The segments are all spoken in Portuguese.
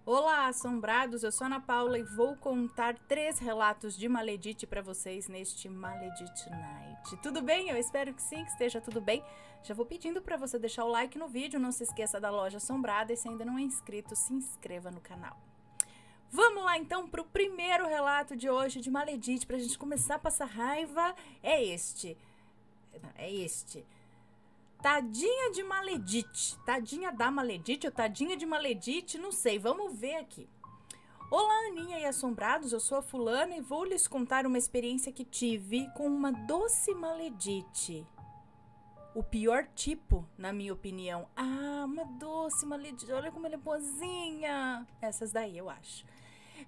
Olá, assombrados! Eu sou Ana Paula e vou contar 3 relatos de Maledite para vocês neste Maledite Night. Tudo bem? Eu espero que sim, que esteja tudo bem. Já vou pedindo para você deixar o like no vídeo, não se esqueça da loja assombrada e se ainda não é inscrito, se inscreva no canal. Vamos lá então para o primeiro relato de hoje de Maledite, para a gente começar a passar raiva. É este. Tadinha de Maledite. Tadinha da Maledite ou tadinha de Maledite, não sei. Vamos ver aqui. Olá, Aninha e assombrados, eu sou a fulana e vou lhes contar uma experiência que tive com uma doce Maledite. O pior tipo, na minha opinião. Ah, uma doce Maledite, olha como ela é boazinha. Essas daí, eu acho.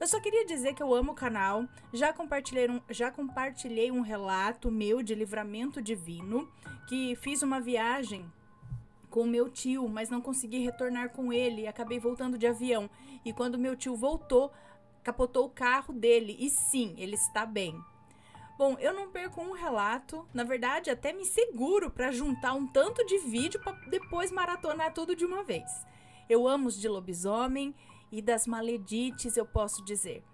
Eu só queria dizer que eu amo o canal, já compartilhei um relato meu de livramento divino, que fiz uma viagem com meu tio, mas não consegui retornar com ele, acabei voltando de avião. E quando meu tio voltou, capotou o carro dele, e sim, ele está bem. Bom, eu não perco um relato, na verdade até me seguro para juntar um tanto de vídeo para depois maratonar tudo de uma vez. Eu amo os de lobisomem e das maledites, eu posso dizer.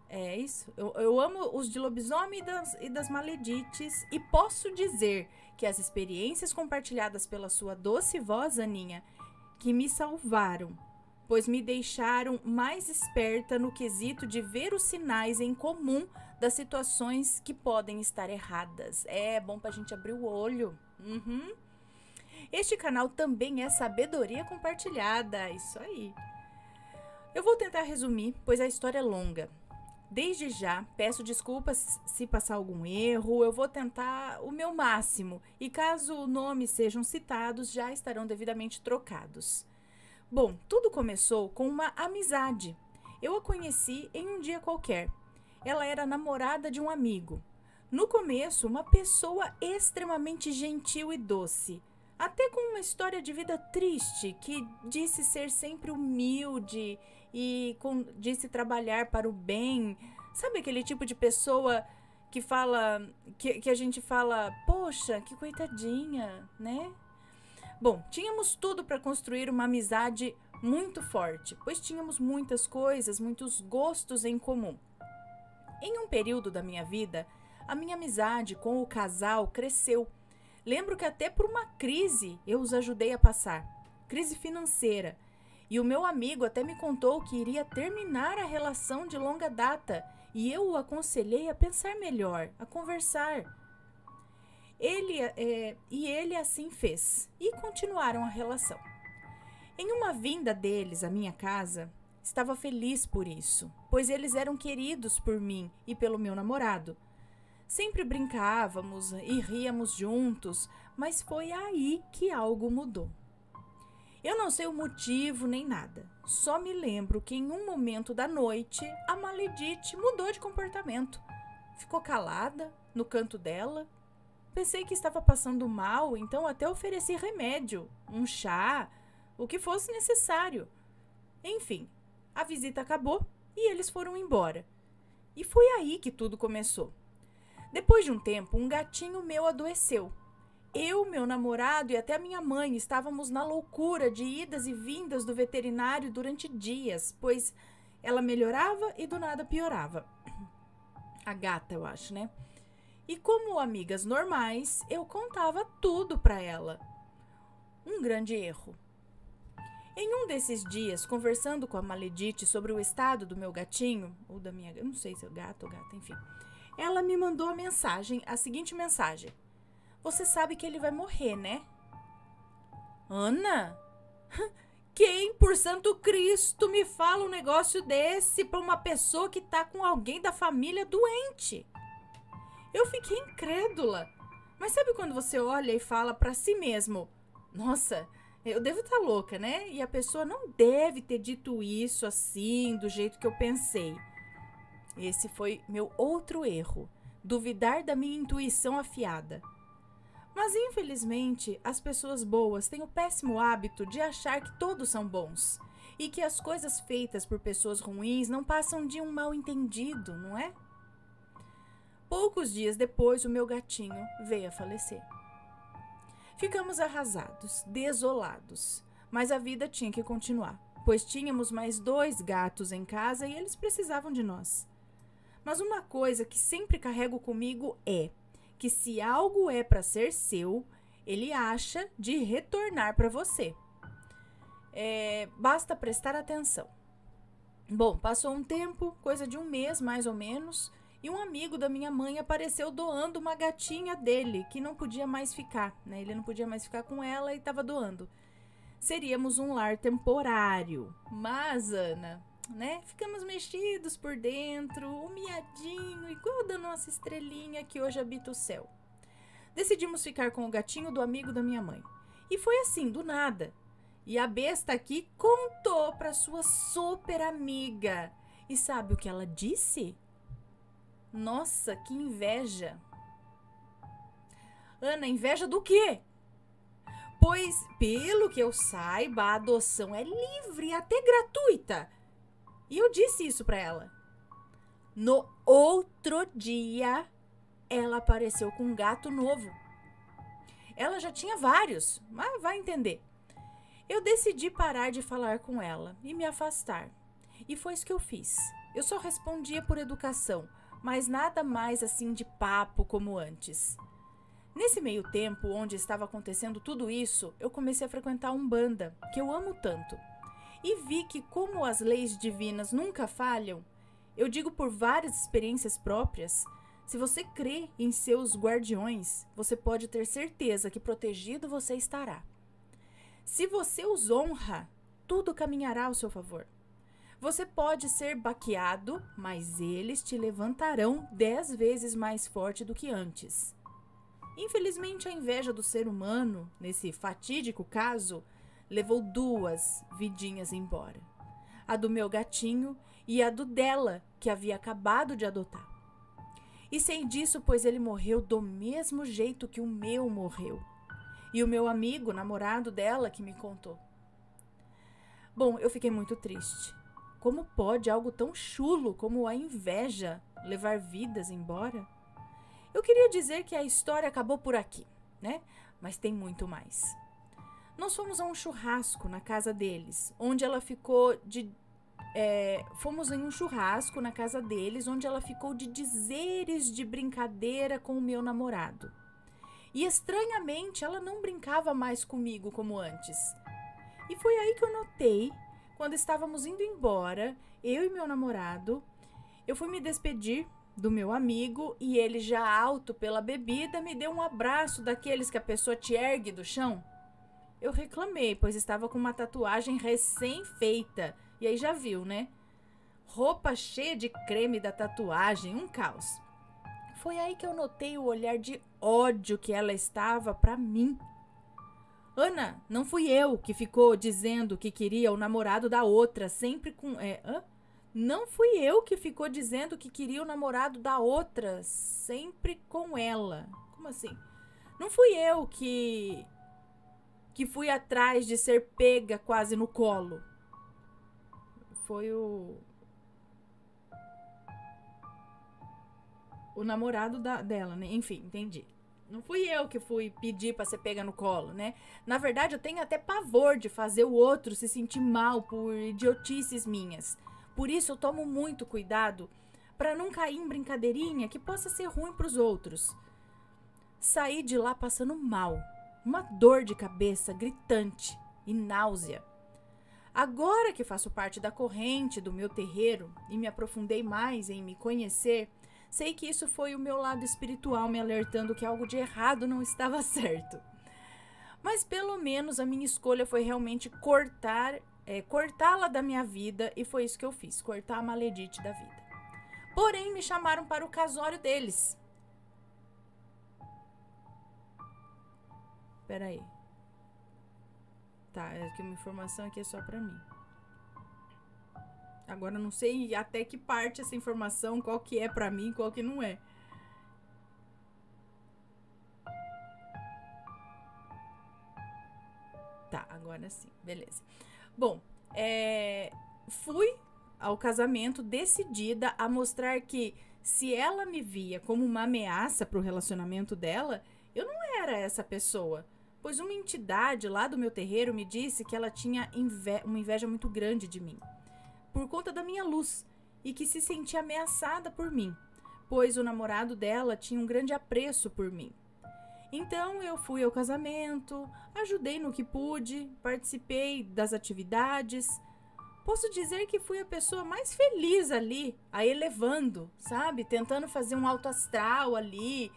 É isso, eu amo os de lobisomem e das maledites e posso dizer que as experiências compartilhadas pela sua doce voz, Aninha, que me salvaram, pois me deixaram mais esperta no quesito de ver os sinais em comum das situações que podem estar erradas. É bom pra gente abrir o olho. Este canal também é sabedoria compartilhada, isso aí. Eu vou tentar resumir, pois a história é longa. Desde já, peço desculpas se passar algum erro, eu vou tentar o meu máximo, e caso nomes sejam citados, já estarão devidamente trocados. Bom, tudo começou com uma amizade. Eu a conheci em um dia qualquer. Ela era namorada de um amigo. No começo, uma pessoa extremamente gentil e doce, até com uma história de vida triste, que disse ser sempre humilde e disse trabalhar para o bem. Sabe aquele tipo de pessoa que fala, que a gente fala, poxa, que coitadinha, né? Bom, tínhamos tudo para construir uma amizade muito forte, pois tínhamos muitas coisas, muitos gostos em comum. Em um período da minha vida, a minha amizade com o casal cresceu. Lembro que até por uma crise eu os ajudei a passar, crise financeira, e o meu amigo até me contou que iria terminar a relação de longa data, e eu o aconselhei a pensar melhor, a conversar. Ele assim fez, e continuaram a relação. Em uma vinda deles à minha casa, estava feliz por isso, pois eles eram queridos por mim e pelo meu namorado. Sempre brincávamos e ríamos juntos, mas foi aí que algo mudou. Eu não sei o motivo nem nada, só me lembro que em um momento da noite a Maledite mudou de comportamento. Ficou calada no canto dela. Pensei que estava passando mal, então até ofereci remédio, um chá, o que fosse necessário. Enfim, a visita acabou e eles foram embora. E foi aí que tudo começou. Depois de um tempo, um gatinho meu adoeceu. Eu, meu namorado e até a minha mãe estávamos na loucura de idas e vindas do veterinário durante dias, pois ela melhorava e do nada piorava. A gata, eu acho, né? E como amigas normais, eu contava tudo para ela. Um grande erro. Em um desses dias, conversando com a Maledite sobre o estado do meu gatinho, ou da minha, eu não sei se é gato ou gata, enfim, ela me mandou a seguinte mensagem: você sabe que ele vai morrer, né? Ana? Quem, por Santo Cristo, me fala um negócio desse para uma pessoa que tá com alguém da família doente? Eu fiquei incrédula. Mas sabe quando você olha e fala para si mesmo, nossa, eu devo estar louca, né? E a pessoa não deve ter dito isso assim, do jeito que eu pensei. Esse foi meu outro erro, duvidar da minha intuição afiada. Mas, infelizmente, as pessoas boas têm o péssimo hábito de achar que todos são bons e que as coisas feitas por pessoas ruins não passam de um mal-entendido, não é? Poucos dias depois, o meu gatinho veio a falecer. Ficamos arrasados, desolados, mas a vida tinha que continuar. pois tínhamos mais 2 gatos em casa e eles precisavam de nós. Mas uma coisa que sempre carrego comigo é que se algo é para ser seu, ele acha de retornar para você. Basta prestar atenção. Bom, passou um tempo, coisa de 1 mês mais ou menos, e um amigo da minha mãe apareceu doando uma gatinha dele, que não podia mais ficar, né? Ele não podia mais ficar com ela e estava doando. Seríamos um lar temporário. Mas, Ana, né? Ficamos mexidos por dentro, humilhadinho, igual da nossa estrelinha que hoje habita o céu. Decidimos ficar com o gatinho do amigo da minha mãe. E foi assim, do nada. E a besta aqui contou para sua super amiga. E sabe o que ela disse? Nossa, que inveja. Ana, inveja do quê? Pois, pelo que eu saiba, a adoção é livre e até gratuita. E eu disse isso para ela. No outro dia, ela apareceu com um gato novo. Ela já tinha vários, mas vai entender. Eu decidi parar de falar com ela e me afastar. E foi isso que eu fiz. Eu só respondia por educação, mas nada mais assim de papo como antes. Nesse meio tempo, onde estava acontecendo tudo isso, eu comecei a frequentar a Umbanda, que eu amo tanto. E vi que, como as leis divinas nunca falham, eu digo por várias experiências próprias, se você crê em seus guardiões, você pode ter certeza que protegido você estará. Se você os honra, tudo caminhará ao seu favor. Você pode ser baqueado, mas eles te levantarão 10 vezes mais forte do que antes. Infelizmente, a inveja do ser humano, nesse fatídico caso, levou 2 vidinhas embora. A do meu gatinho e a do dela, que havia acabado de adotar. E sei disso, pois ele morreu do mesmo jeito que o meu morreu. E o meu amigo, namorado dela, que me contou. Bom, eu fiquei muito triste. Como pode algo tão chulo como a inveja levar vidas embora? Eu queria dizer que a história acabou por aqui, né? Mas tem muito mais. Nós fomos a um churrasco na casa deles, onde ela ficou de... fomos em um churrasco na casa deles, onde ela ficou de dizeres de brincadeira com o meu namorado. E estranhamente, ela não brincava mais comigo como antes. E foi aí que eu notei, quando estávamos indo embora, eu e meu namorado, eu fui me despedir do meu amigo e ele, já alto pela bebida, me deu um abraço daqueles que a pessoa te ergue do chão. Eu reclamei, pois estava com uma tatuagem recém-feita. E aí já viu, né? Roupa cheia de creme da tatuagem, um caos. Foi aí que eu notei o olhar de ódio que ela estava para mim. Ana, não fui eu que ficou dizendo que queria o namorado da outra, sempre com... Não fui eu que ficou dizendo que queria o namorado da outra, sempre com ela. Como assim? Não fui eu que fui atrás de ser pega quase no colo. Foi o namorado dela, né? Enfim, entendi. Não fui eu que fui pedir pra ser pega no colo, né? Na verdade, eu tenho até pavor de fazer o outro se sentir mal por idiotices minhas. Por isso, eu tomo muito cuidado pra não cair em brincadeirinha que possa ser ruim pros outros. Saí de lá passando mal. Uma dor de cabeça gritante e náusea. Agora que faço parte da corrente do meu terreiro e me aprofundei mais em me conhecer, sei que isso foi o meu lado espiritual me alertando que algo de errado não estava certo. Mas pelo menos a minha escolha foi realmente cortá-la da minha vida, e foi isso que eu fiz, cortar a maledite da vida. Porém, me chamaram para o casório deles. Peraí. Tá, é que uma informação aqui é só pra mim. Agora eu não sei até que parte essa informação, qual que é pra mim, qual que não é. Tá, agora sim, beleza. Bom, fui ao casamento decidida a mostrar que se ela me via como uma ameaça pro relacionamento dela, eu não era essa pessoa. pois uma entidade lá do meu terreiro me disse que ela tinha uma inveja muito grande de mim, por conta da minha luz, e que se sentia ameaçada por mim, pois o namorado dela tinha um grande apreço por mim. Então eu fui ao casamento, ajudei no que pude, participei das atividades. Posso dizer que fui a pessoa mais feliz ali, a elevando, sabe? Tentando fazer um alto astral ali.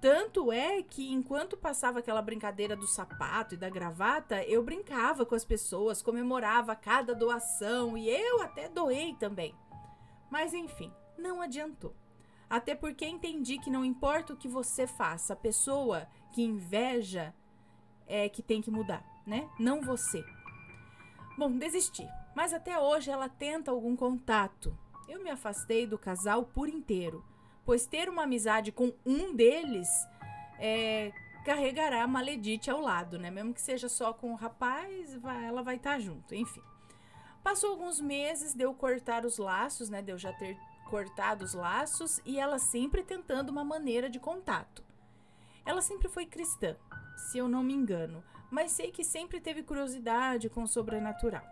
Tanto é que enquanto passava aquela brincadeira do sapato e da gravata, eu brincava com as pessoas, comemorava cada doação e eu até doei também. Mas enfim, não adiantou. Até porque entendi que não importa o que você faça, a pessoa que inveja é que tem que mudar, né? Não você. Bom, desisti. Mas até hoje ela tenta algum contato. Eu me afastei do casal por inteiro, pois ter uma amizade com um deles carregará a maledite ao lado, né? Mesmo que seja só com o rapaz, ela vai estar junto, enfim. Passou alguns meses de eu cortar os laços, né? De eu já ter cortado os laços e ela sempre tentando uma maneira de contato. Ela sempre foi cristã, se eu não me engano, mas sei que sempre teve curiosidade com o sobrenatural.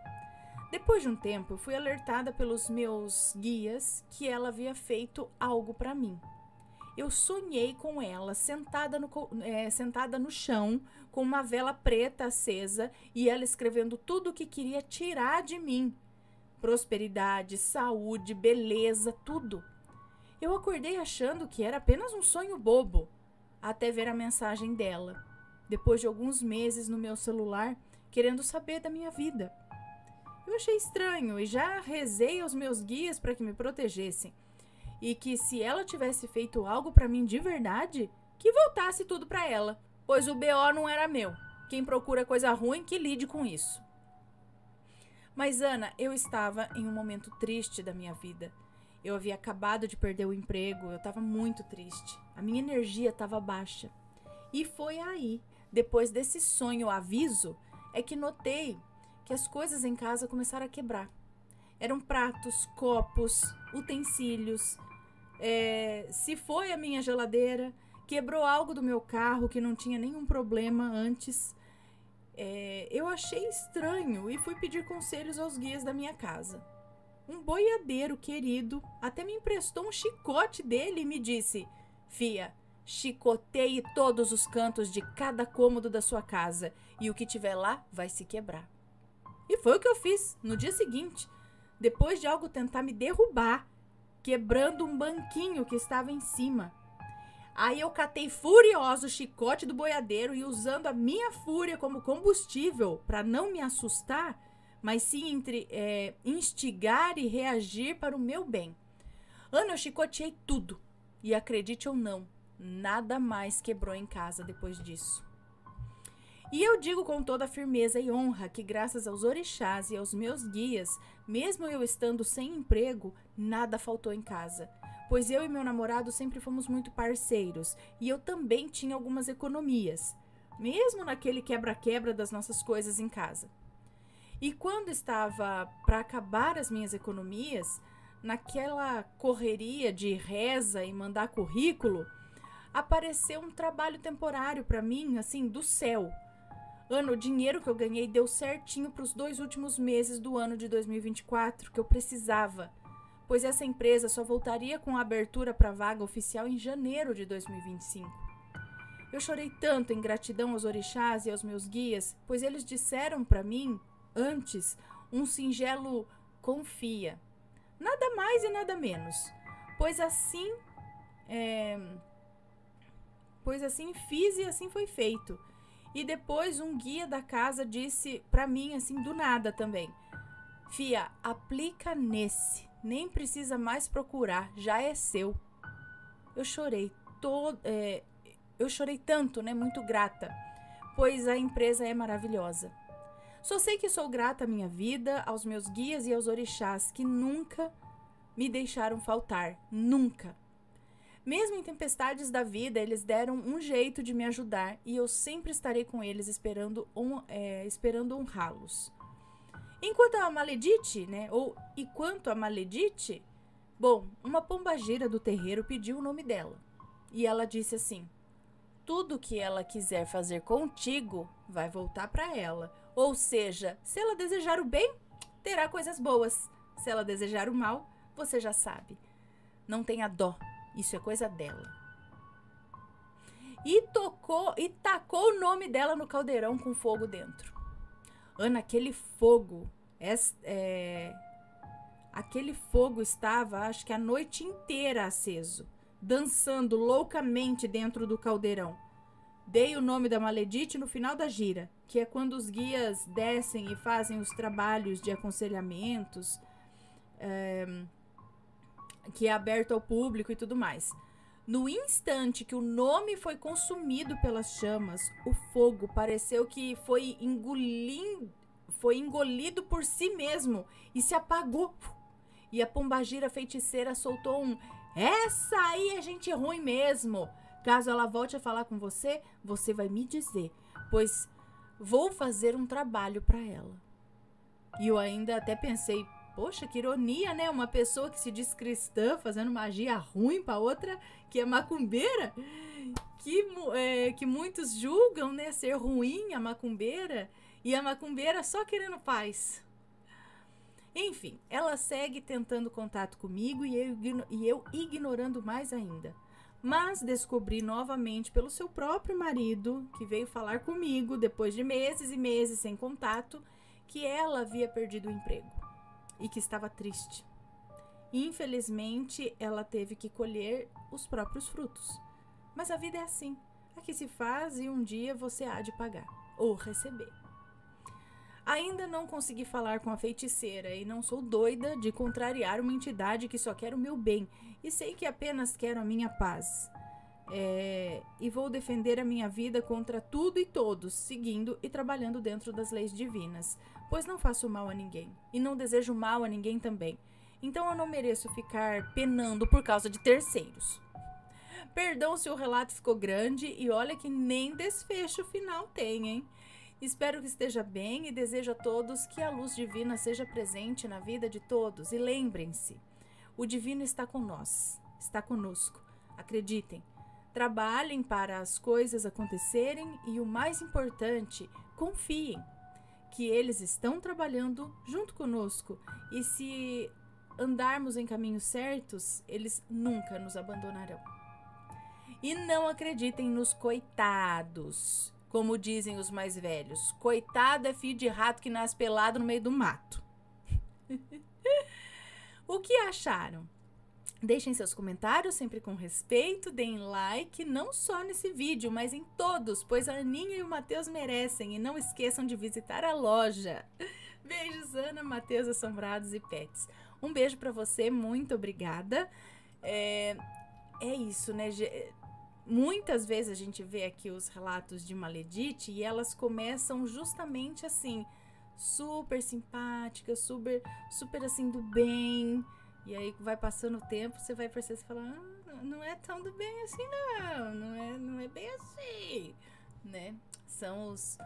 Depois de um tempo, eu fui alertada pelos meus guias que ela havia feito algo para mim. Eu sonhei com ela sentada no chão, com uma vela preta acesa e ela escrevendo tudo o que queria tirar de mim. Prosperidade, saúde, beleza, tudo. Eu acordei achando que era apenas um sonho bobo, até ver a mensagem dela, depois de alguns meses no meu celular, querendo saber da minha vida. Eu achei estranho e já rezei aos meus guias para que me protegessem. E que se ela tivesse feito algo para mim de verdade, que voltasse tudo para ela, pois o BO não era meu. Quem procura coisa ruim, que lide com isso. Mas, Ana, eu estava em um momento triste da minha vida. Eu havia acabado de perder o emprego, eu estava muito triste. A minha energia estava baixa. E foi aí, depois desse sonho aviso, é que notei que as coisas em casa começaram a quebrar. Eram pratos, copos, utensílios. Se foi a minha geladeira, quebrou algo do meu carro que não tinha nenhum problema antes. Eu achei estranho e fui pedir conselhos aos guias da minha casa. Um boiadeiro querido até me emprestou um chicote dele e me disse: Fia, chicoteie todos os cantos de cada cômodo da sua casa e o que tiver lá vai se quebrar. E foi o que eu fiz no dia seguinte, depois de algo tentar me derrubar, quebrando um banquinho que estava em cima. Aí eu catei furioso o chicote do boiadeiro e, usando a minha fúria como combustível para não me assustar, mas sim instigar e reagir para o meu bem. Ana, eu chicoteei tudo. E acredite ou não, nada mais quebrou em casa depois disso. E eu digo com toda a firmeza e honra que, graças aos orixás e aos meus guias, mesmo eu estando sem emprego, nada faltou em casa. Pois eu e meu namorado sempre fomos muito parceiros e eu também tinha algumas economias, mesmo naquele quebra-quebra das nossas coisas em casa. E quando estava para acabar as minhas economias, naquela correria de reza e mandar currículo, apareceu um trabalho temporário para mim, assim, do céu. Ana, o dinheiro que eu ganhei deu certinho para os 2 últimos meses do ano de 2024 que eu precisava, pois essa empresa só voltaria com a abertura para a vaga oficial em janeiro de 2025. Eu chorei tanto em gratidão aos orixás e aos meus guias, pois eles disseram para mim, antes, um singelo confia. Nada mais e nada menos, pois assim fiz e assim foi feito. E depois um guia da casa disse para mim, assim, do nada também: Fia, aplica nesse. Nem precisa mais procurar, já é seu. Eu chorei tanto, né? Muito grata, pois a empresa é maravilhosa. Só sei que sou grata à minha vida, aos meus guias e aos orixás que nunca me deixaram faltar, nunca. Mesmo em tempestades da vida, eles deram um jeito de me ajudar e eu sempre estarei com eles esperando honrá-los. Enquanto a maledite, bom, uma pombagira do terreiro pediu o nome dela. E ela disse assim: tudo que ela quiser fazer contigo vai voltar para ela. Ou seja, se ela desejar o bem, terá coisas boas. Se ela desejar o mal, você já sabe. Não tenha dó, isso é coisa dela. E tacou o nome dela no caldeirão com fogo dentro. Ana, aquele fogo, aquele fogo estava, acho que a noite inteira aceso, dançando loucamente dentro do caldeirão. Dei o nome da Maledite no final da gira, que é quando os guias descem e fazem os trabalhos de aconselhamentos, que é aberto ao público e tudo mais. No instante que o nome foi consumido pelas chamas, o fogo pareceu que foi engolido por si mesmo e se apagou. E a pombagira feiticeira soltou um: essa aí é gente ruim mesmo. Caso ela volte a falar com você, você vai me dizer, pois vou fazer um trabalho para ela. E eu ainda até pensei, poxa, que ironia, né? Uma pessoa que se diz cristã fazendo magia ruim para outra que é macumbeira, que muitos julgam, né, ser ruim a macumbeira, e a macumbeira só querendo paz. Enfim, ela segue tentando contato comigo e eu ignorando mais ainda. Mas descobri novamente pelo seu próprio marido, que veio falar comigo depois de meses e meses sem contato, que ela havia perdido o emprego e que estava triste. Infelizmente, ela teve que colher os próprios frutos. Mas a vida é assim, a que se faz e um dia você há de pagar ou receber. Ainda não consegui falar com a feiticeira e não sou doida de contrariar uma entidade que só quer o meu bem e sei que apenas quero a minha paz. E vou defender a minha vida contra tudo e todos, seguindo e trabalhando dentro das leis divinas, pois não faço mal a ninguém e não desejo mal a ninguém também. Então eu não mereço ficar penando por causa de terceiros. Perdão se o relato ficou grande e olha que nem desfecho final tem, hein? Espero que esteja bem e desejo a todos que a luz divina seja presente na vida de todos. E lembrem-se, o divino está com nós, está conosco. Acreditem, trabalhem para as coisas acontecerem e o mais importante, confiem que eles estão trabalhando junto conosco. E se andarmos em caminhos certos, eles nunca nos abandonarão. E não acreditem nos coitados. Como dizem os mais velhos, coitado é filho de rato que nasce pelado no meio do mato. O que acharam? Deixem seus comentários sempre com respeito, deem like, não só nesse vídeo, mas em todos, pois a Aninha e o Matheus merecem. E não esqueçam de visitar a loja. Beijos, Ana, Matheus, Assombrados e Pets. Um beijo pra você, muito obrigada. É isso, né? Muitas vezes a gente vê aqui os relatos de Maledite e elas começam justamente assim, super simpáticas, super assim do bem. E aí vai passando o tempo, você vai perceber e fala, não é tão do bem assim não é bem assim, né? São os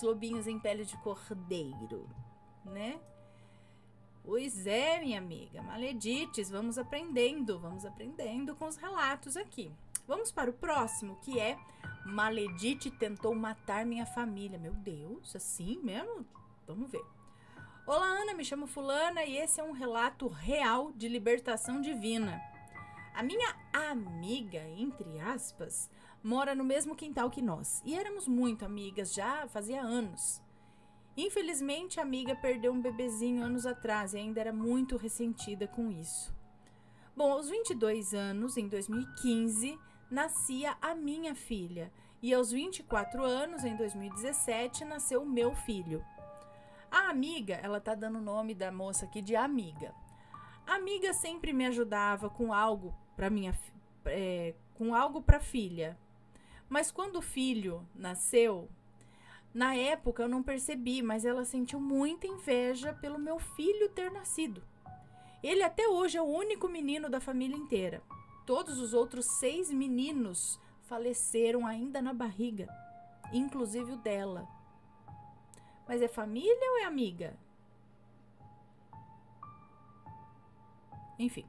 lobinhos em pele de cordeiro, né? Pois é, minha amiga, Maledites, vamos aprendendo com os relatos aqui. Vamos para o próximo, que é Maledite tentou matar minha família. Meu Deus, assim mesmo? Vamos ver. Olá, Ana, me chamo Fulana e esse é um relato real de libertação divina. A minha amiga, entre aspas, mora no mesmo quintal que nós e éramos muito amigas já fazia anos. Infelizmente, a amiga perdeu um bebezinho anos atrás e ainda era muito ressentida com isso. Bom, aos 22 anos, em 2015, nascia a minha filha e aos 24 anos, em 2017, nasceu o meu filho. A amiga, ela tá dando o nome da moça aqui de amiga. A amiga sempre me ajudava com algo para filha. Mas quando o filho nasceu, na época eu não percebi, mas ela sentiu muita inveja pelo meu filho ter nascido. Ele até hoje é o único menino da família inteira. Todos os outros 6 meninos faleceram ainda na barriga, inclusive o dela. Mas é família ou é amiga? Enfim.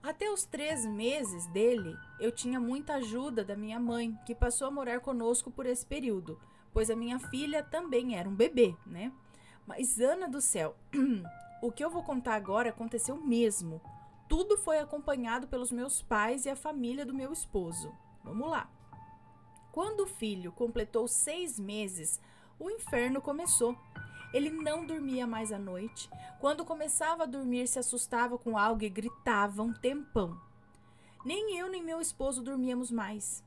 Até os 3 meses dele, eu tinha muita ajuda da minha mãe, que passou a morar conosco por esse período, pois a minha filha também era um bebê, né? Mas, Ana do céu, o que eu vou contar agora aconteceu mesmo. Tudo foi acompanhado pelos meus pais e a família do meu esposo. Vamos lá. Quando o filho completou 6 meses, o inferno começou. Ele não dormia mais à noite. Quando começava a dormir, se assustava com algo e gritava um tempão. Nem eu nem meu esposo dormíamos mais.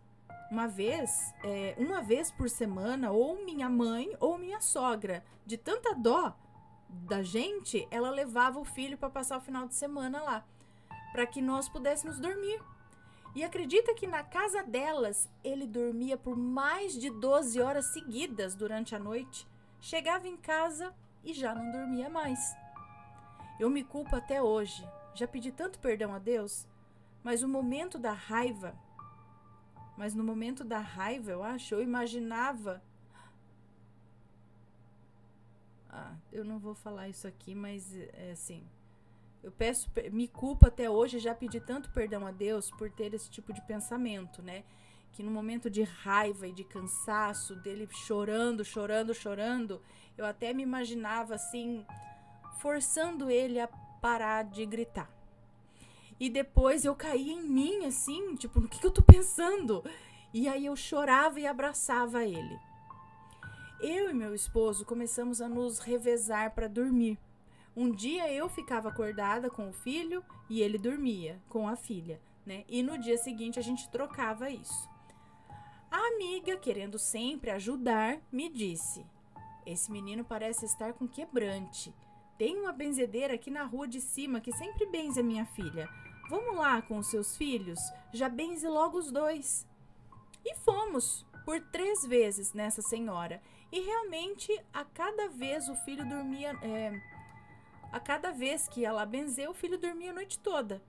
Uma vez por semana, ou minha mãe ou minha sogra, de tanta dó da gente, ela levava o filho para passar o final de semana lá, para que nós pudéssemos dormir. E acredita que na casa delas, ele dormia por mais de 12 horas seguidas durante a noite. Chegava em casa e já não dormia mais. Eu me culpo até hoje. Já pedi tanto perdão a Deus, mas no momento da raiva, eu acho, eu imaginava... eu não vou falar isso aqui, mas é assim... me culpo até hoje, já pedi tanto perdão a Deus por ter esse tipo de pensamento, né? Que no momento de raiva e de cansaço, dele chorando, eu até me imaginava assim, forçando ele a parar de gritar. E depois eu caía em mim, assim, tipo, no que eu tô pensando? E aí eu chorava e abraçava ele. Eu e meu esposo começamos a nos revezar para dormir. Um dia eu ficava acordada com o filho e ele dormia com a filha, né? E no dia seguinte a gente trocava isso. A amiga, querendo sempre ajudar, me disse: esse menino parece estar com quebrante. Tem uma benzedeira aqui na rua de cima que sempre benze a minha filha. Vamos lá com os seus filhos? Já benze logo os 2. E fomos por 3 vezes nessa senhora. E realmente, a cada vez o filho dormia... A cada vez que ela benzeu, o filho dormia a noite toda.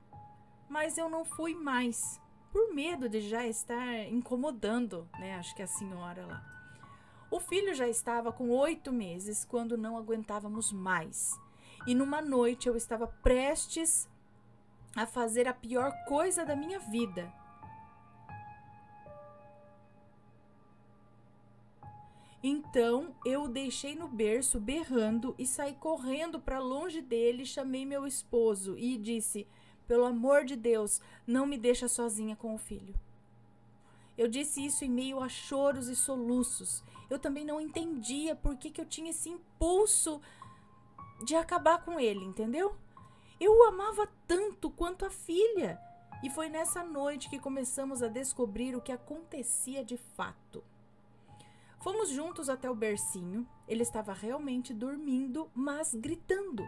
Mas eu não fui mais, por medo de já estar incomodando, né? Acho que a senhora lá. O filho já estava com 8 meses quando não aguentávamos mais. E numa noite eu estava prestes a fazer a pior coisa da minha vida. Então, eu o deixei no berço berrando e saí correndo para longe dele, chamei meu esposo e disse: pelo amor de Deus, não me deixa sozinha com o filho. Eu disse isso em meio a choros e soluços. Eu também não entendia por que eu tinha esse impulso de acabar com ele, entendeu? Eu o amava tanto quanto a filha. E foi nessa noite que começamos a descobrir o que acontecia de fato. Fomos juntos até o bercinho. Ele estava realmente dormindo, mas gritando.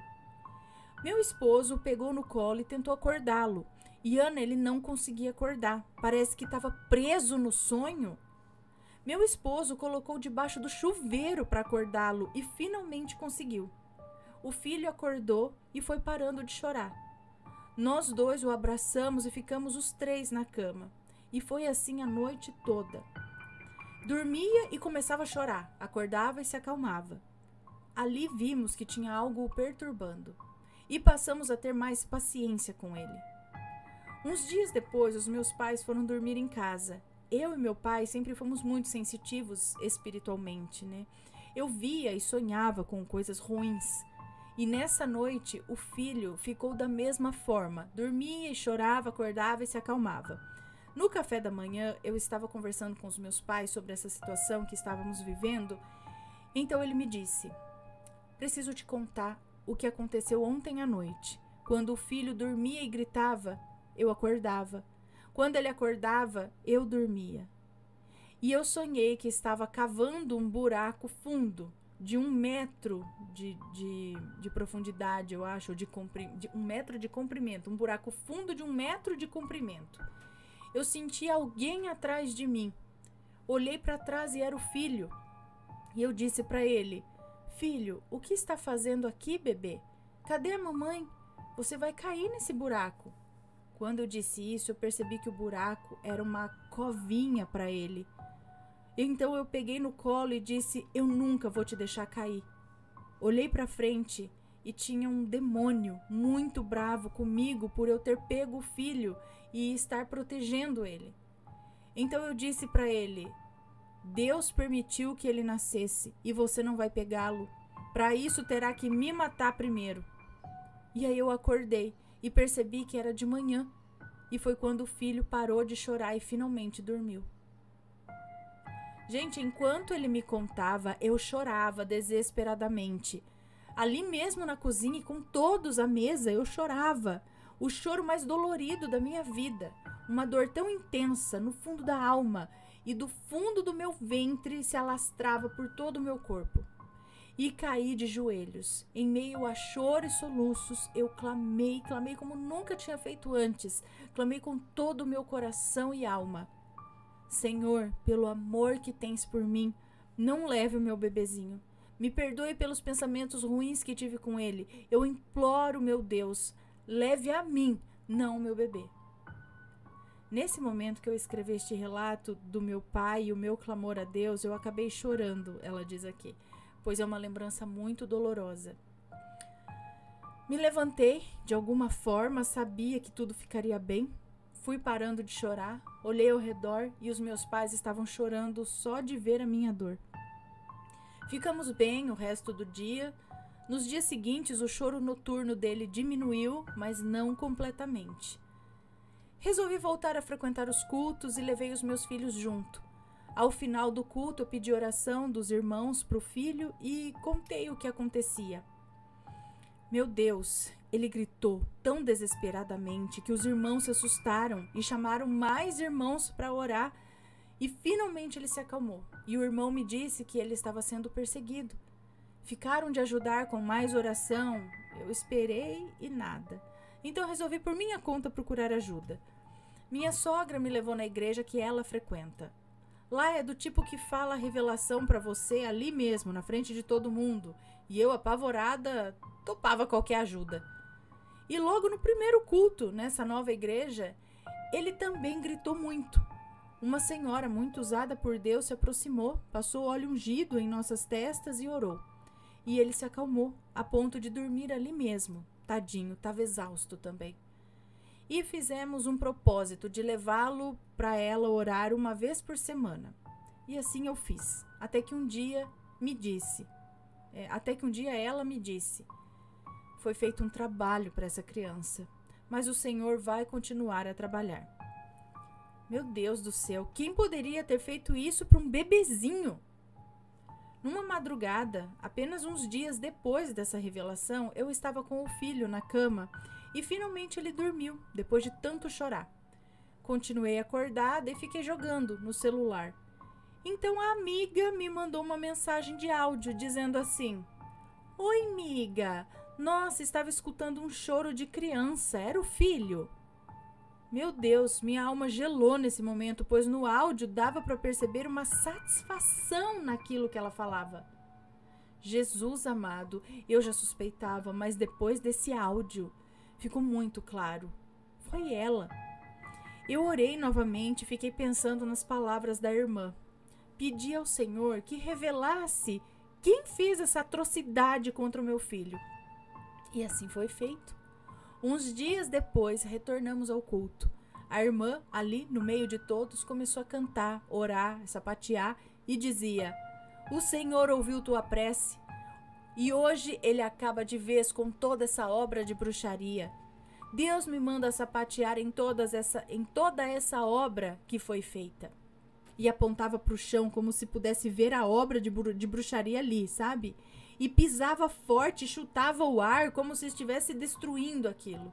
Meu esposo o pegou no colo e tentou acordá-lo. E Ana, ele não conseguia acordar. Parece que estava preso no sonho. Meu esposo colocou debaixo do chuveiro para acordá-lo e finalmente conseguiu. O filho acordou e foi parando de chorar. Nós 2 o abraçamos e ficamos os 3 na cama. E foi assim a noite toda. Dormia e começava a chorar, acordava e se acalmava. Ali vimos que tinha algo o perturbando e passamos a ter mais paciência com ele. Uns dias depois, os meus pais foram dormir em casa. Eu e meu pai sempre fomos muito sensitivos espiritualmente, né? Eu via e sonhava com coisas ruins. E nessa noite, o filho ficou da mesma forma. Dormia e chorava, acordava e se acalmava. No café da manhã, eu estava conversando com os meus pais sobre essa situação que estávamos vivendo. Então ele me disse: preciso te contar o que aconteceu ontem à noite. Quando o filho dormia e gritava, eu acordava. Quando ele acordava, eu dormia. E eu sonhei que estava cavando um buraco fundo de 1 metro de profundidade, eu acho, de 1 metro de comprimento. Um buraco fundo de 1 metro de comprimento. Eu senti alguém atrás de mim. Olhei para trás e era o filho. E eu disse para ele: filho, o que está fazendo aqui, bebê? Cadê a mamãe? Você vai cair nesse buraco. Quando eu disse isso, eu percebi que o buraco era uma covinha para ele. Então eu peguei no colo e disse: eu nunca vou te deixar cair. Olhei para frente e tinha um demônio muito bravo comigo por eu ter pego o filho e estar protegendo ele. Então eu disse para ele: Deus permitiu que ele nascesse e você não vai pegá-lo. Para isso terá que me matar primeiro. E aí eu acordei e percebi que era de manhã. E foi quando o filho parou de chorar e finalmente dormiu. Gente, enquanto ele me contava, eu chorava desesperadamente. Ali mesmo na cozinha, com todos à mesa, eu chorava. O choro mais dolorido da minha vida. Uma dor tão intensa no fundo da alma e do fundo do meu ventre se alastrava por todo o meu corpo. E caí de joelhos. Em meio a choro e soluços, eu clamei como nunca tinha feito antes. Clamei com todo o meu coração e alma. Senhor, pelo amor que tens por mim, não leve o meu bebezinho. Me perdoe pelos pensamentos ruins que tive com ele. Eu imploro, meu Deus, leve a mim, não o meu bebê. Nesse momento que eu escrevi este relato do meu pai e o meu clamor a Deus, eu acabei chorando, ela diz aqui, pois é uma lembrança muito dolorosa. Me levantei, de alguma forma, sabia que tudo ficaria bem. Fui parando de chorar, olhei ao redor e os meus pais estavam chorando só de ver a minha dor. Ficamos bem o resto do dia. Nos dias seguintes, o choro noturno dele diminuiu, mas não completamente. Resolvi voltar a frequentar os cultos e levei os meus filhos junto. Ao final do culto, eu pedi oração dos irmãos para o filho e contei o que acontecia. Meu Deus, ele gritou tão desesperadamente que os irmãos se assustaram e chamaram mais irmãos para orar e finalmente ele se acalmou. E o irmão me disse que ele estava sendo perseguido. Ficaram de ajudar com mais oração. Eu esperei e nada. Então resolvi por minha conta procurar ajuda. Minha sogra me levou na igreja que ela frequenta. Lá é do tipo que fala a revelação para você ali mesmo, na frente de todo mundo. E eu, apavorada, topava qualquer ajuda. E logo no primeiro culto, nessa nova igreja, ele também gritou muito. Uma senhora muito usada por Deus se aproximou, passou óleo ungido em nossas testas e orou. E ele se acalmou, a ponto de dormir ali mesmo. Tadinho, estava exausto também. E fizemos um propósito de levá-lo para ela orar uma vez por semana. E assim eu fiz, até que um dia ela me disse: foi feito um trabalho para essa criança, mas o Senhor vai continuar a trabalhar. Meu Deus do céu, quem poderia ter feito isso para um bebezinho? Numa madrugada, apenas uns dias depois dessa revelação, eu estava com o filho na cama e finalmente ele dormiu, depois de tanto chorar. Continuei acordada e fiquei jogando no celular. Então a amiga me mandou uma mensagem de áudio dizendo assim: Oi, amiga. Nossa, estava escutando um choro de criança. Era o filho? Meu Deus, minha alma gelou nesse momento, pois no áudio dava para perceber uma satisfação naquilo que ela falava. Jesus amado, eu já suspeitava, mas depois desse áudio ficou muito claro. Foi ela. Eu orei novamente e fiquei pensando nas palavras da irmã. Pedi ao Senhor que revelasse quem fez essa atrocidade contra o meu filho. E assim foi feito. Uns dias depois, retornamos ao culto. A irmã, ali no meio de todos, começou a cantar, orar, sapatear e dizia: O Senhor ouviu tua prece e hoje ele acaba de vez com toda essa obra de bruxaria. Deus me manda sapatear em toda essa obra que foi feita. E apontava para o chão como se pudesse ver a obra de bruxaria ali, sabe? E pisava forte, chutava o ar como se estivesse destruindo aquilo.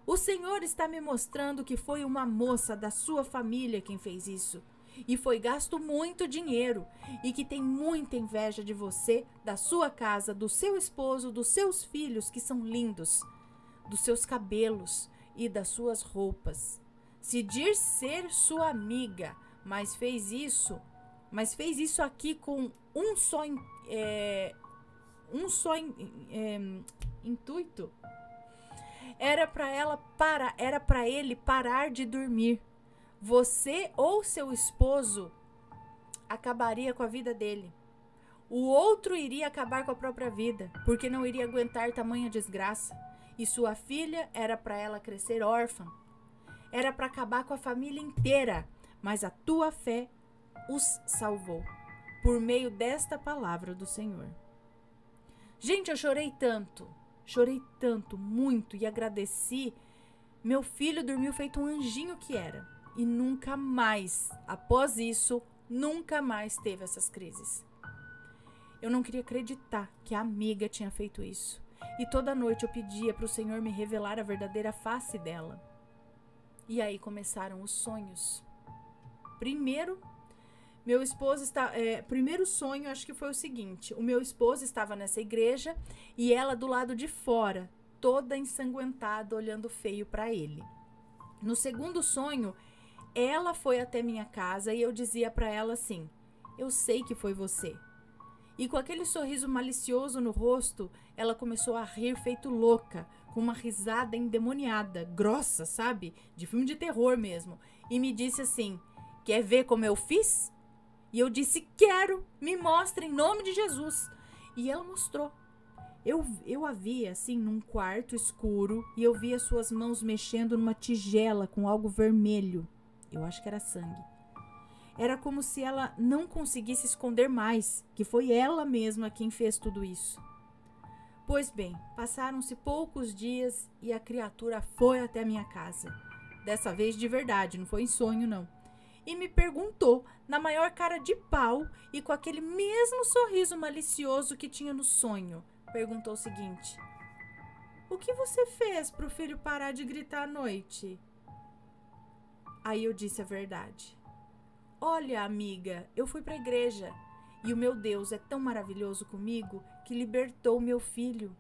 O Senhor está me mostrando que foi uma moça da sua família quem fez isso. E foi gasto muito dinheiro. E que tem muita inveja de você, da sua casa, do seu esposo, dos seus filhos que são lindos, dos seus cabelos e das suas roupas. Se diz ser sua amiga, mas fez isso aqui com um só intuito. Era para ele parar de dormir. Você ou seu esposo acabaria com a vida dele. O outro iria acabar com a própria vida, porque não iria aguentar tamanha desgraça. E sua filha era para ela crescer órfã. Era para acabar com a família inteira. Mas a tua fé os salvou, por meio desta palavra do Senhor. Gente, eu chorei tanto, muito, e agradeci. Meu filho dormiu feito um anjinho que era. E nunca mais, após isso, nunca mais teve essas crises. Eu não queria acreditar que a amiga tinha feito isso. E toda noite eu pedia para o Senhor me revelar a verdadeira face dela. E aí começaram os sonhos. Primeiro sonho, acho que foi o seguinte: o meu esposo estava nessa igreja e ela do lado de fora, toda ensanguentada, olhando feio para ele. No segundo sonho, ela foi até minha casa e eu dizia para ela assim: eu sei que foi você. E com aquele sorriso malicioso no rosto, ela começou a rir feito louca, com uma risada endemoniada, grossa, sabe? De filme de terror mesmo. E me disse assim: quer ver como eu fiz? E eu disse: quero, me mostra em nome de Jesus. E ela mostrou. Eu a via assim num quarto escuro e eu via suas mãos mexendo numa tigela com algo vermelho. Eu acho que era sangue. Era como se ela não conseguisse esconder mais, que foi ela mesma quem fez tudo isso. Pois bem, passaram-se poucos dias e a criatura foi até a minha casa. Dessa vez de verdade, não foi em sonho não. E me perguntou, na maior cara de pau e com aquele mesmo sorriso malicioso que tinha no sonho, perguntou o seguinte: o que você fez para o filho parar de gritar à noite? Aí eu disse a verdade. Olha, amiga, eu fui para a igreja e o meu Deus é tão maravilhoso comigo que libertou meu filho.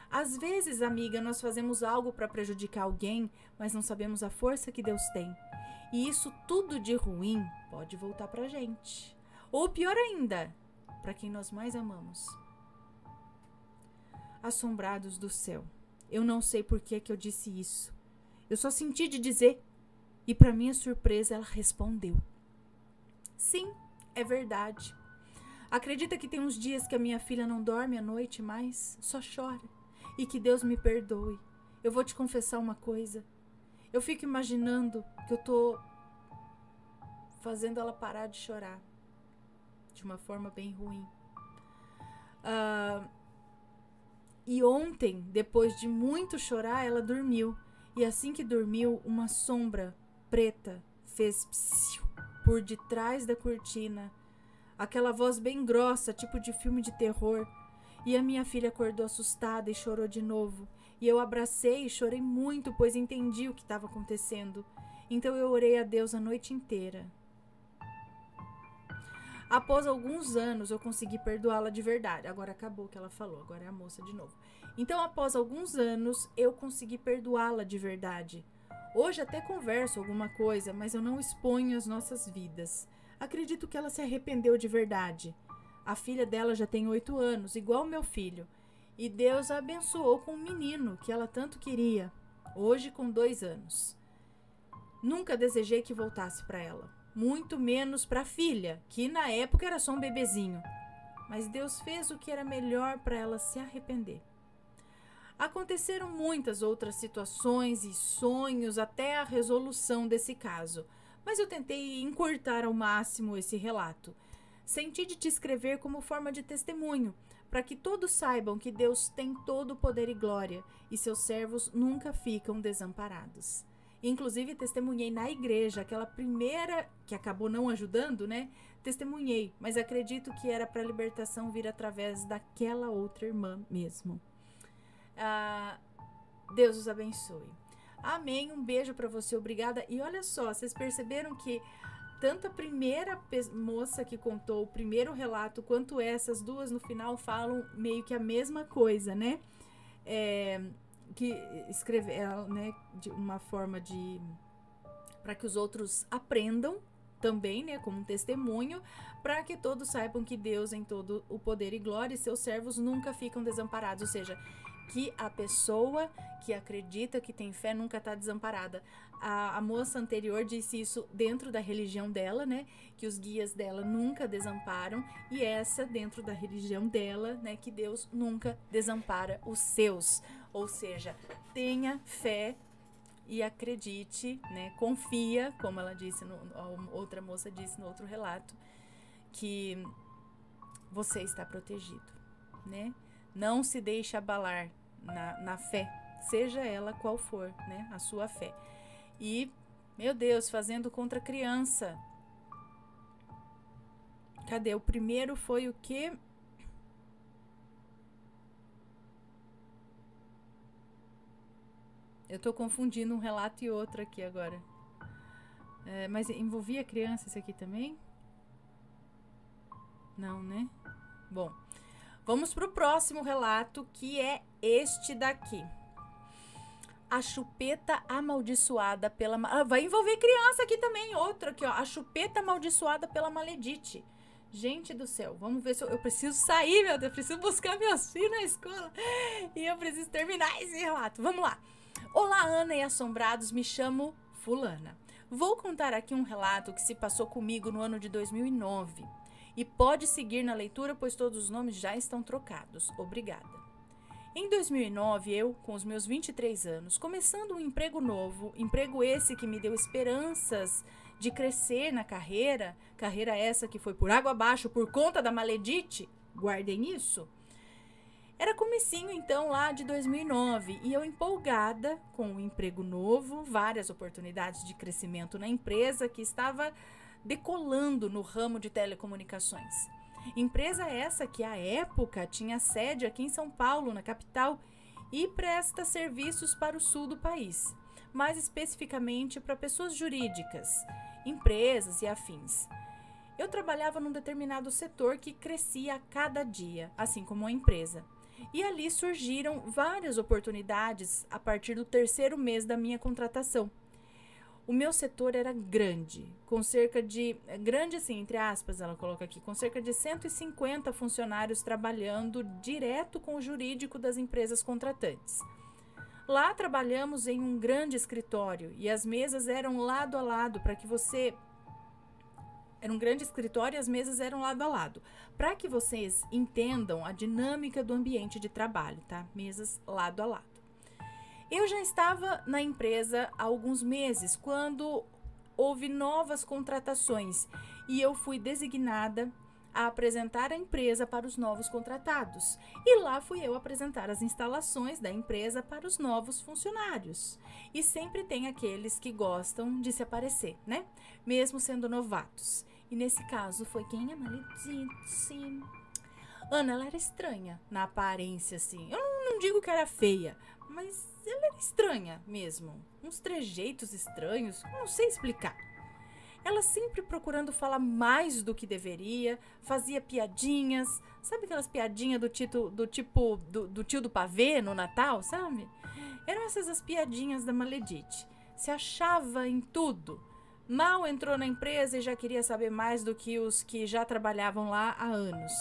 Às vezes, amiga, nós fazemos algo para prejudicar alguém, mas não sabemos a força que Deus tem. E isso tudo de ruim pode voltar pra gente. Ou pior ainda, para quem nós mais amamos. Assombrados do céu, eu não sei por que eu disse isso. Eu só senti de dizer, e para minha surpresa ela respondeu: sim, é verdade. Acredita que tem uns dias que a minha filha não dorme à noite mais, só chora. E que Deus me perdoe. Eu vou te confessar uma coisa. Eu fico imaginando que eu tô fazendo ela parar de chorar. De uma forma bem ruim. E ontem, depois de muito chorar, ela dormiu. E assim que dormiu, uma sombra preta fez psiu por detrás da cortina. Aquela voz bem grossa, tipo de filme de terror. E a minha filha acordou assustada e chorou de novo. E eu abracei e chorei muito, pois entendi o que estava acontecendo. Então eu orei a Deus a noite inteira. Após alguns anos, eu consegui perdoá-la de verdade. Agora acabou o que ela falou, agora é a moça de novo. Então, após alguns anos, eu consegui perdoá-la de verdade. Hoje até converso alguma coisa, mas eu não exponho as nossas vidas. Acredito que ela se arrependeu de verdade. A filha dela já tem 8 anos, igual meu filho. E Deus a abençoou com um menino que ela tanto queria, hoje com 2 anos. Nunca desejei que voltasse para ela, muito menos para a filha, que na época era só um bebezinho. Mas Deus fez o que era melhor para ela se arrepender. Aconteceram muitas outras situações e sonhos até a resolução desse caso, mas eu tentei encurtar ao máximo esse relato. Senti de te escrever como forma de testemunho, para que todos saibam que Deus tem todo o poder e glória, e seus servos nunca ficam desamparados. Inclusive, testemunhei na igreja, aquela primeira que acabou não ajudando, né? Testemunhei, mas acredito que era para a libertação vir através daquela outra irmã mesmo. Deus os abençoe. Amém, um beijo para você, obrigada. E olha só, vocês perceberam que tanto a primeira moça que contou o primeiro relato, quanto essas duas no final falam meio que a mesma coisa, né? Que escreveram, né, de uma forma de para que os outros aprendam também, né, como um testemunho, para que todos saibam que Deus em todo o poder e glória e seus servos nunca ficam desamparados. Ou seja, que a pessoa que acredita, que tem fé, nunca está desamparada. A moça anterior disse isso dentro da religião dela, né? Que os guias dela nunca desamparam. E essa, dentro da religião dela, né? Que Deus nunca desampara os seus. Ou seja, tenha fé e acredite, né? Confia, como ela disse, a outra moça disse no outro relato, que você está protegido, né? Não se deixe abalar na fé, seja ela qual for, né? A sua fé. E, meu Deus, fazendo contra criança. Cadê? O primeiro foi o quê? Eu tô confundindo um relato e outro aqui agora. Mas envolvia criança esse aqui também? Não, né? Bom, vamos pro próximo relato, que é este daqui. A chupeta amaldiçoada pela... vai envolver criança aqui também. Outro aqui, ó. A chupeta amaldiçoada pela maledite. Gente do céu, vamos ver se eu preciso sair, meu Deus. Eu preciso buscar meus filhos na escola. E eu preciso terminar esse relato. Vamos lá. Olá, Ana e assombrados. Me chamo Fulana. Vou contar aqui um relato que se passou comigo no ano de 2009. E pode seguir na leitura, pois todos os nomes já estão trocados. Obrigada. Em 2009, eu, com os meus 23 anos, começando um emprego novo, emprego esse que me deu esperanças de crescer na carreira essa que foi por água abaixo por conta da maledite, guardem isso. Era comecinho, então, lá de 2009, e eu empolgada com o emprego novo, várias oportunidades de crescimento na empresa que estava decolando no ramo de telecomunicações. Empresa essa que, à época, tinha sede aqui em São Paulo, na capital, e presta serviços para o sul do país, mais especificamente para pessoas jurídicas, empresas e afins. Eu trabalhava num determinado setor que crescia a cada dia, assim como a empresa. E ali surgiram várias oportunidades a partir do 3º mês da minha contratação. O meu setor era grande, com cerca de... grande assim, entre aspas, ela coloca aqui, com cerca de 150 funcionários trabalhando direto com o jurídico das empresas contratantes. Lá trabalhamos em um grande escritório e as mesas eram lado a lado para que você... Era um grande escritório e as mesas eram lado a lado. Para que vocês entendam a dinâmica do ambiente de trabalho, tá? Mesas lado a lado. Eu já estava na empresa há alguns meses, quando houve novas contratações e eu fui designada a apresentar a empresa para os novos contratados. E lá fui eu apresentar as instalações da empresa para os novos funcionários. E sempre tem aqueles que gostam de se aparecer, né? Mesmo sendo novatos. E nesse caso foi quem? A maledite. Ana, ela era estranha na aparência, assim. Eu não digo que era feia, mas ela era estranha mesmo. Uns trejeitos estranhos, não sei explicar. Ela sempre procurando falar mais do que deveria, fazia piadinhas, sabe aquelas piadinhas do tio do pavê no Natal, sabe? Eram essas as piadinhas da maledite. Se achava em tudo. Mal entrou na empresa e já queria saber mais do que os que já trabalhavam lá há anos.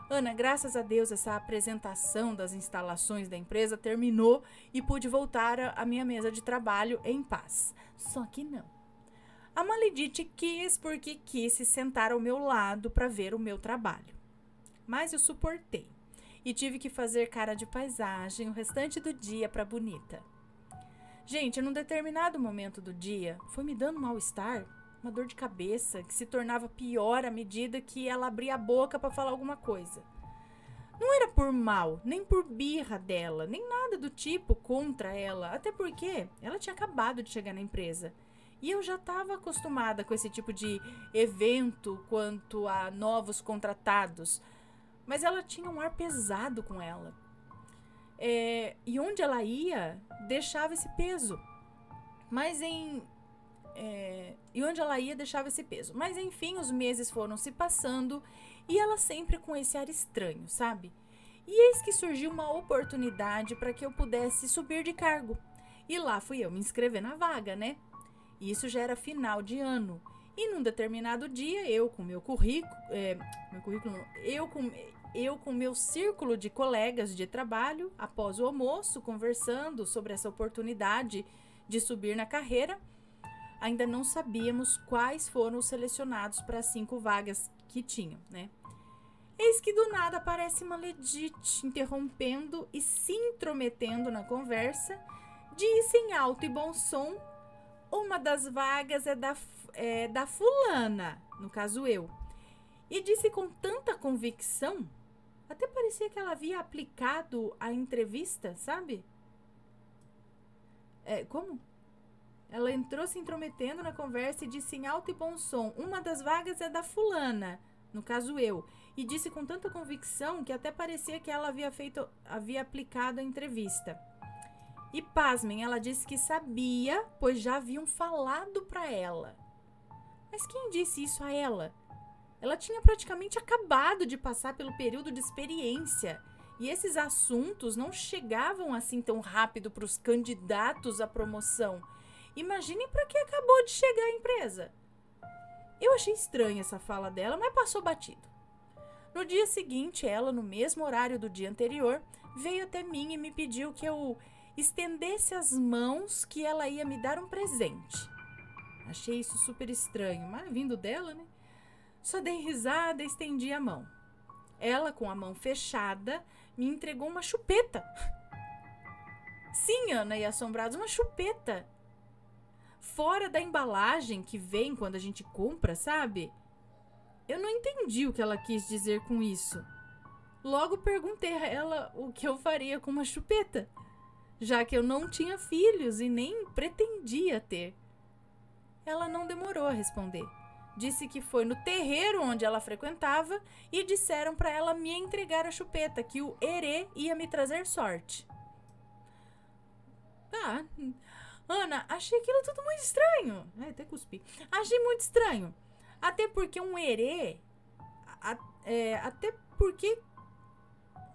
Ana, graças a Deus, essa apresentação das instalações da empresa terminou e pude voltar à minha mesa de trabalho em paz. Só que não. A maledite quis porque quis se sentar ao meu lado para ver o meu trabalho. Mas eu suportei e tive que fazer cara de paisagem o restante do dia para bonita. Gente, num determinado momento do dia, foi me dando mal-estar, uma dor de cabeça que se tornava pior à medida que ela abria a boca para falar alguma coisa. Não era por mal, nem por birra dela, nem nada do tipo contra ela, até porque ela tinha acabado de chegar na empresa. E eu já estava acostumada com esse tipo de evento quanto a novos contratados. Mas ela tinha um ar pesado com ela. E onde ela ia, deixava esse peso. Mas enfim, os meses foram se passando e ela sempre com esse ar estranho, sabe? E eis que surgiu uma oportunidade para que eu pudesse subir de cargo. E lá fui eu me inscrever na vaga, né? Isso já era final de ano. E num determinado dia, eu com meu currículo, eu com meu círculo de colegas de trabalho, após o almoço, conversando sobre essa oportunidade de subir na carreira. Ainda não sabíamos quais foram os selecionados para as 5 vagas que tinham, né? Eis que do nada aparece Maledite, interrompendo e se intrometendo na conversa, disse em alto e bom som: uma das vagas é da fulana, no caso eu. E disse com tanta convicção, até parecia que ela havia aplicado a entrevista, sabe? Como? Ela entrou se intrometendo na conversa e disse em alto e bom som: uma das vagas é da fulana, no caso eu. E disse com tanta convicção que até parecia que ela havia aplicado a entrevista. E pasmem, ela disse que sabia, pois já haviam falado para ela. Mas quem disse isso a ela? Ela tinha praticamente acabado de passar pelo período de experiência. E esses assuntos não chegavam assim tão rápido para os candidatos à promoção. Imaginem para que acabou de chegar a empresa. Eu achei estranha essa fala dela, mas passou batido. No dia seguinte, ela, no mesmo horário do dia anterior, veio até mim e me pediu que eu estendesse as mãos, que ela ia me dar um presente. Achei isso super estranho, mas vindo dela, né? Só dei risada e estendi a mão. Ela, com a mão fechada, me entregou uma chupeta. Sim, Ana e Assombrados, uma chupeta. Fora da embalagem que vem quando a gente compra, sabe? Eu não entendi o que ela quis dizer com isso. Logo perguntei a ela o que eu faria com uma chupeta, já que eu não tinha filhos e nem pretendia ter. Ela não demorou a responder. Disse que foi no terreiro onde ela frequentava e disseram para ela me entregar a chupeta, que o herê ia me trazer sorte. Ana, achei aquilo tudo muito estranho. Até cuspi. Achei muito estranho. Até porque um herê...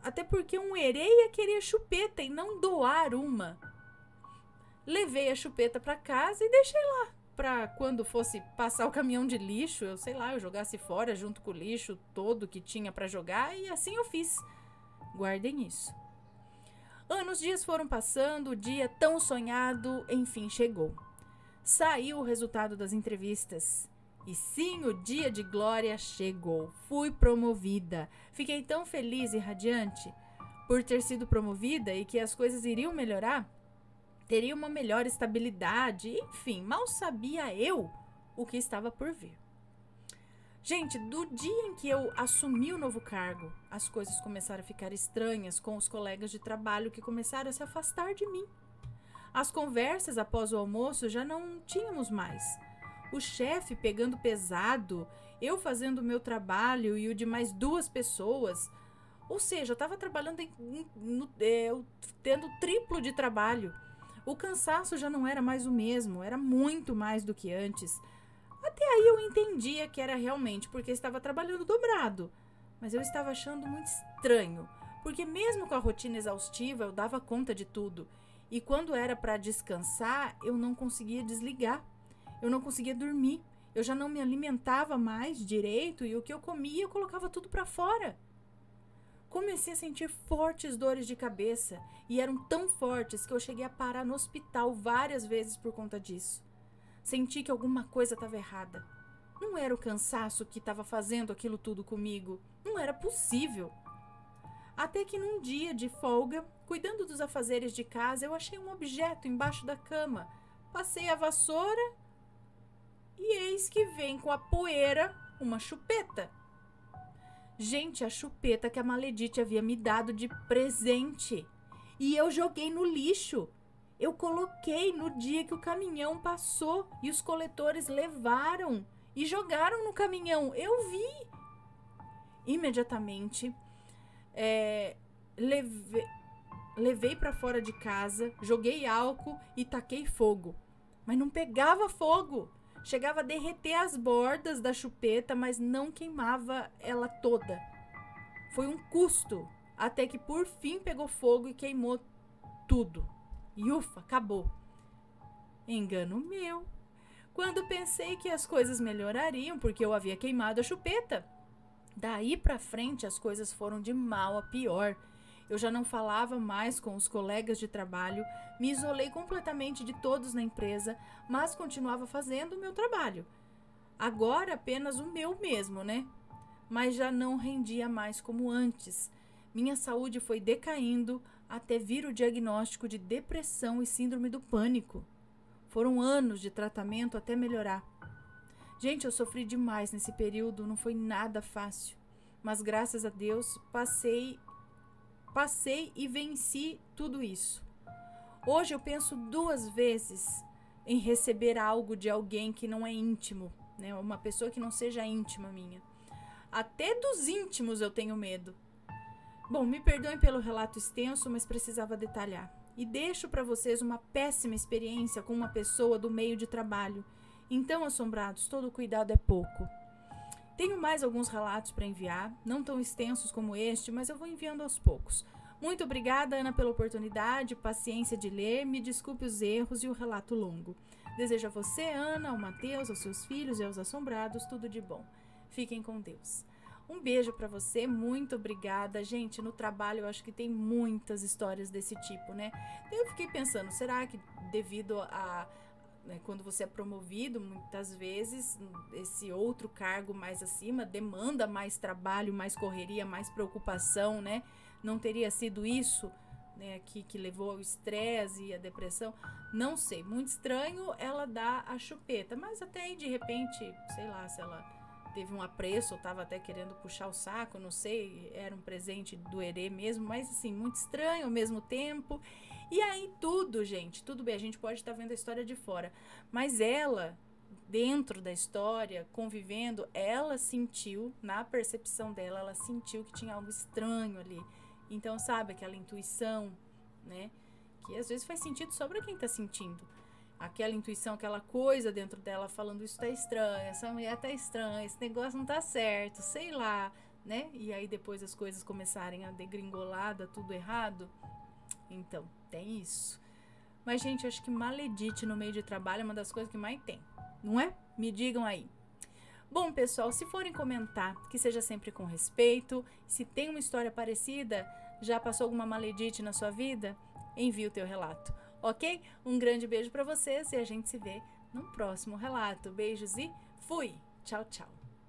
Até porque um herê ia querer chupeta e não doar uma. Levei a chupeta para casa e deixei lá. Para quando fosse passar o caminhão de lixo, eu jogasse fora junto com o lixo todo que tinha para jogar. E assim eu fiz. Guardem isso. Os dias foram passando, o dia tão sonhado, enfim, chegou. Saiu o resultado das entrevistas. E sim, o dia de glória chegou. Fui promovida. Fiquei tão feliz e radiante por ter sido promovida e que as coisas iriam melhorar. Teria uma melhor estabilidade. Enfim, mal sabia eu o que estava por vir. Gente, do dia em que eu assumi o novo cargo, as coisas começaram a ficar estranhas com os colegas de trabalho que começaram a se afastar de mim. As conversas após o almoço já não tínhamos mais. O chefe pegando pesado, eu fazendo o meu trabalho e o de mais 2 pessoas. Ou seja, eu estava trabalhando tendo triplo de trabalho. O cansaço já não era mais o mesmo, era muito mais do que antes. Até aí eu entendia que era realmente porque estava trabalhando dobrado. Mas eu estava achando muito estranho, porque mesmo com a rotina exaustiva eu dava conta de tudo. E quando era para descansar, eu não conseguia desligar. Eu não conseguia dormir. Eu já não me alimentava mais direito e o que eu comia eu colocava tudo para fora. Comecei a sentir fortes dores de cabeça e eram tão fortes que eu cheguei a parar no hospital várias vezes por conta disso. Senti que alguma coisa estava errada. Não era o cansaço que estava fazendo aquilo tudo comigo. Não era possível. Até que num dia de folga, cuidando dos afazeres de casa, eu achei um objeto embaixo da cama. Passei a vassoura e eis que vem com a poeira uma chupeta. Gente, a chupeta que a Maledite havia me dado de presente. E eu joguei no lixo. Eu coloquei no dia que o caminhão passou e os coletores levaram e jogaram no caminhão. Eu vi. Imediatamente, levei para fora de casa, joguei álcool e taquei fogo. Mas não pegava fogo. Chegava a derreter as bordas da chupeta, mas não queimava ela toda. Foi um custo, até que por fim pegou fogo e queimou tudo. E ufa, acabou. Engano meu. Quando pensei que as coisas melhorariam, porque eu havia queimado a chupeta, Daí pra frente as coisas foram de mal a pior. Eu já não falava mais com os colegas de trabalho, me isolei completamente de todos na empresa, mas continuava fazendo o meu trabalho. Agora apenas o meu mesmo, né? Mas já não rendia mais como antes. Minha saúde foi decaindo até vir o diagnóstico de depressão e síndrome do pânico. Foram anos de tratamento até melhorar. Gente, eu sofri demais nesse período, não foi nada fácil. Mas graças a Deus, passei e venci tudo isso. Hoje eu penso 2 vezes em receber algo de alguém que não é íntimo, né? Uma pessoa que não seja íntima minha. Até dos íntimos eu tenho medo. Bom, me perdoem pelo relato extenso, mas precisava detalhar. E deixo para vocês uma péssima experiência com uma pessoa do meio de trabalho. Então, assombrados, todo cuidado é pouco. Tenho mais alguns relatos para enviar, não tão extensos como este, mas eu vou enviando aos poucos. Muito obrigada, Ana, pela oportunidade, paciência de ler, me desculpe os erros e o relato longo. Desejo a você, Ana, ao Matheus, aos seus filhos e aos assombrados, tudo de bom. Fiquem com Deus. Um beijo para você, muito obrigada. Gente, no trabalho eu acho que tem muitas histórias desse tipo, né? Eu fiquei pensando, será que devido a... quando você é promovido, muitas vezes esse outro cargo mais acima demanda mais trabalho, mais correria, mais preocupação, né? Não teria sido isso, né, que levou ao estresse e à depressão? Não sei, muito estranho ela dar a chupeta, mas até aí de repente, sei lá, se ela teve um apreço ou estava até querendo puxar o saco, não sei, era um presente do Herê mesmo, mas assim, muito estranho ao mesmo tempo. E aí tudo, gente, tudo bem, a gente pode estar vendo a história de fora, mas ela, dentro da história, convivendo, ela sentiu, na percepção dela, ela sentiu que tinha algo estranho ali. Então, sabe, aquela intuição, né, que às vezes faz sentido só pra quem tá sentindo. Aquela intuição, aquela coisa dentro dela falando, isso tá estranho, essa mulher tá estranha, esse negócio não tá certo, sei lá, né? E aí depois as coisas começarem a degringolar, dar tudo errado. Então, tem isso. Mas, gente, eu acho que maledite no meio de trabalho é uma das coisas que mais tem, não é? Me digam aí. Bom, pessoal, se forem comentar, que seja sempre com respeito. Se tem uma história parecida, já passou alguma maledite na sua vida? Envie o teu relato, ok? Um grande beijo para vocês e a gente se vê no próximo relato. Beijos e fui! Tchau, tchau!